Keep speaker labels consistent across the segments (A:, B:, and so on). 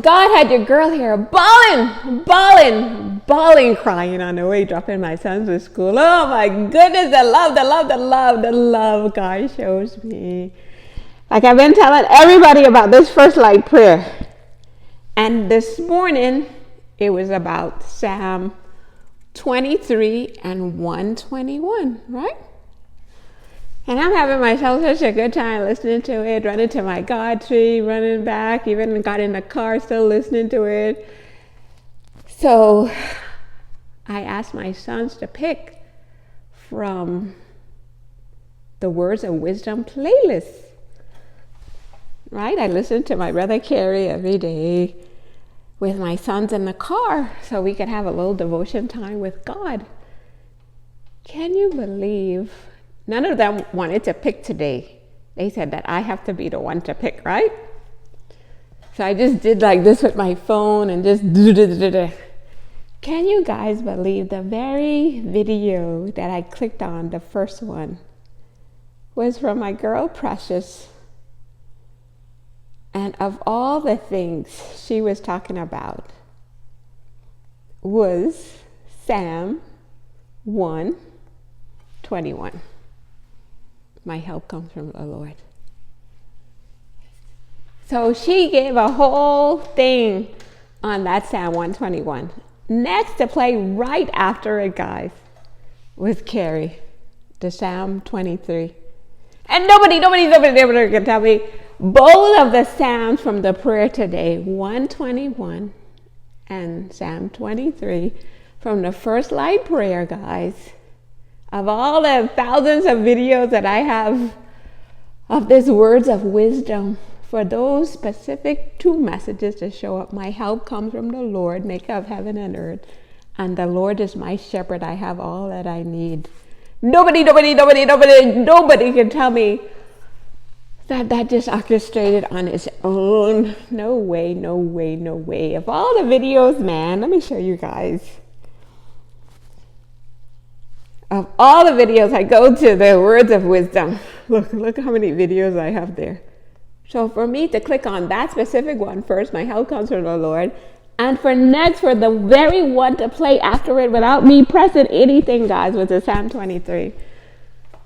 A: God had your girl here bawling, crying on the way, dropping my sons to school. Oh my goodness, the love God shows me. Like I've been telling everybody about this first light prayer. And this morning, it was about Psalm 23 and 121, right? And I'm having myself such a good time listening to it, running to my God tree, running back, even got in the car still listening to it. So I asked my sons to pick from the Words of Wisdom playlist. Right? I listen to my brother Carrie every day with my sons in the car so we could have a little devotion time with God. Can you believe none of them wanted to pick today? They said that I have to be the one to pick, right? So I just did like this with my phone and just Can you guys believe the very video that I clicked on, the first one, was from my girl Precious. And of all the things she was talking about was Psalm 121. My help comes from the Lord. So she gave a whole thing on that Psalm 121. Next to play right after it, guys, was Carrie, the Psalm 23. And nobody can tell me both of the Psalms from the prayer today, 121 and Psalm 23, from the first light prayer, guys. Of all the thousands of videos that I have of these words of wisdom, for those specific two messages to show up, my help comes from the Lord, maker of heaven and earth, and the Lord is my shepherd. I have all that I need. Nobody can tell me that just orchestrated on its own. No way. Of all the videos, man, let me show you guys. Of all the videos, I go to the Words of Wisdom. Look how many videos I have there. So for me to click on that specific one first, my help comes from the Lord. And for the very one to play after it without me pressing anything, guys, was the Psalm 23.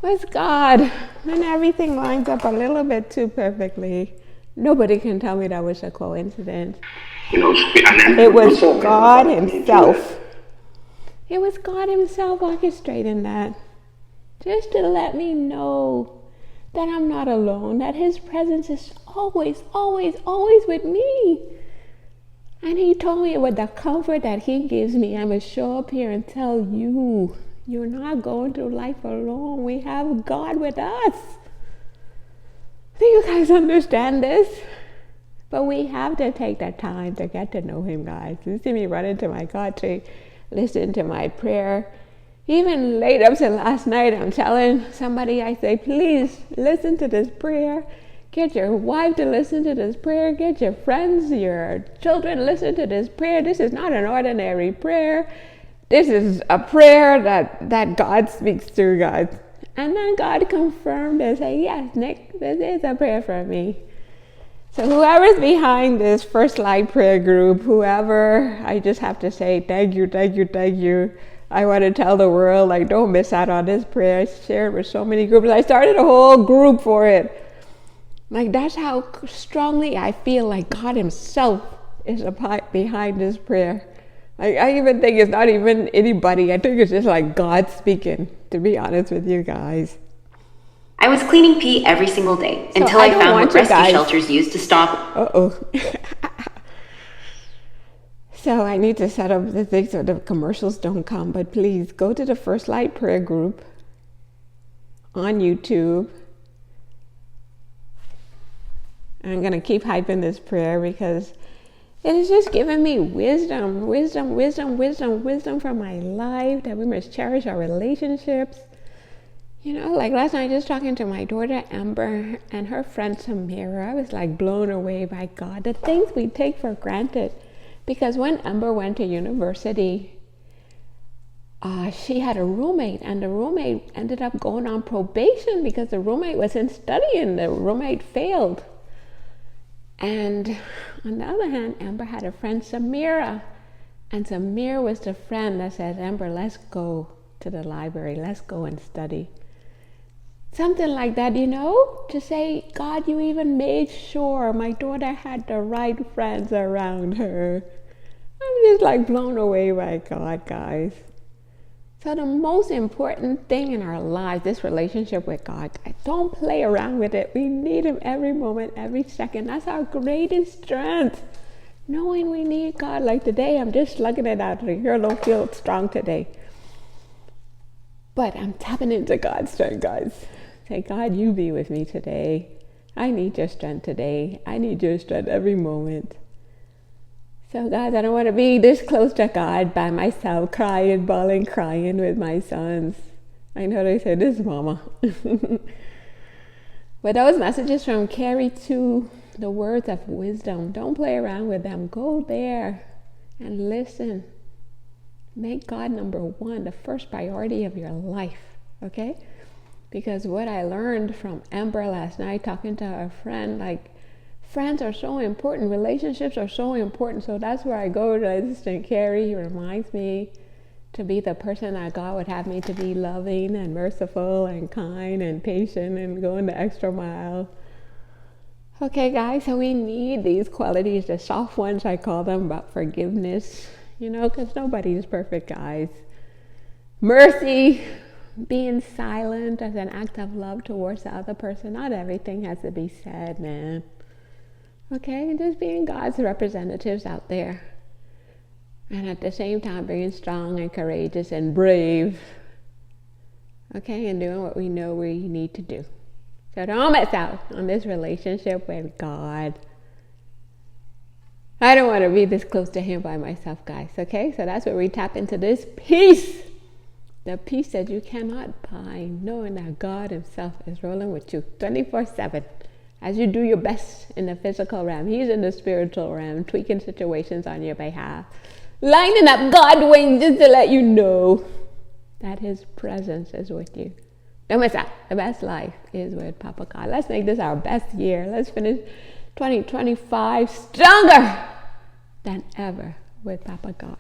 A: Was God. And everything lines up a little bit too perfectly. Nobody can tell me that was a coincidence. It was God Himself. It was God Himself orchestrating that. Just to let me know that I'm not alone, that His presence is always with me. And He told me with the comfort that He gives me, I must show up here and tell you, you're not going through life alone. We have God with us. Do you guys understand this? But we have to take that time to get to know Him, guys. You see me run into my God tree, listen to my prayer. Even late up to last night, I'm telling somebody, I say, please listen to this prayer. Get your wife to listen to this prayer. Get your friends, your children, listen to this prayer. This is not an ordinary prayer. This is a prayer that God speaks through, guys. And then God confirmed and said, yes, Nick, this is a prayer for me. So whoever's behind this First Light prayer group, whoever, I just have to say thank you. I want to tell the world, like, don't miss out on this prayer. I share it with so many groups. I started a whole group for it. Like, that's how strongly I feel like God Himself is behind this prayer. I even think it's not even anybody. I think it's just like God speaking, to be honest with you guys.
B: I was cleaning pee every single day until I found what rescue shelters use to stop.
A: So I need to set up the thing so the commercials don't come. But please go to the First Light prayer group on YouTube. I'm going to keep hyping this prayer because it is just giving me wisdom for my life, that we must cherish our relationships. You know, like last night, just talking to my daughter Amber and her friend Samira, I was like blown away by God, the things we take for granted. Because when Amber went to university, she had a roommate, and the roommate ended up going on probation because the roommate wasn't studying. The roommate failed. And on the other hand, Amber had a friend, Samira. And Samira was the friend that said, Amber, let's go to the library. Let's go and study. Something like that, to say, God, you even made sure my daughter had the right friends around her. I'm just like blown away by God, guys. So the most important thing in our lives, this relationship with God, guys, don't play around with it. We need him every moment, every second. That's our greatest strength. Knowing we need God. Like today, I'm just slugging it out. I don't feel strong today. But I'm tapping into God's strength, guys. Say, God, you be with me today. I need your strength today. I need your strength every moment. So, guys, I don't want to be this close to God by myself, crying, bawling, crying with my sons. I know they say, this mama. But those messages from Carrie to the words of wisdom, don't play around with them. Go there and listen. Make God number one, the first priority of your life, okay? Because what I learned from Amber last night, talking to a friend, like, friends are so important. Relationships are so important. So that's where I go to Assistant Carrie. He reminds me to be the person that God would have me to be, loving and merciful and kind and patient and going the extra mile. Okay, guys, so we need these qualities, the soft ones, I call them, about forgiveness, because nobody is perfect, guys. Mercy, being silent as an act of love towards the other person. Not everything has to be said, man. Okay, and just being God's representatives out there. And at the same time, being strong and courageous and brave. Okay, and doing what we know we need to do. So don't miss out on this relationship with God. I don't want to be this close to him by myself, guys. Okay, so that's where we tap into this peace. The peace that you cannot buy, knowing that God himself is rolling with you 24/7. As you do your best in the physical realm, he's in the spiritual realm, tweaking situations on your behalf, lining up God wings just to let you know that his presence is with you. Don't miss out. The best life is with Papa God. Let's make this our best year. Let's finish 2025 stronger than ever with Papa God.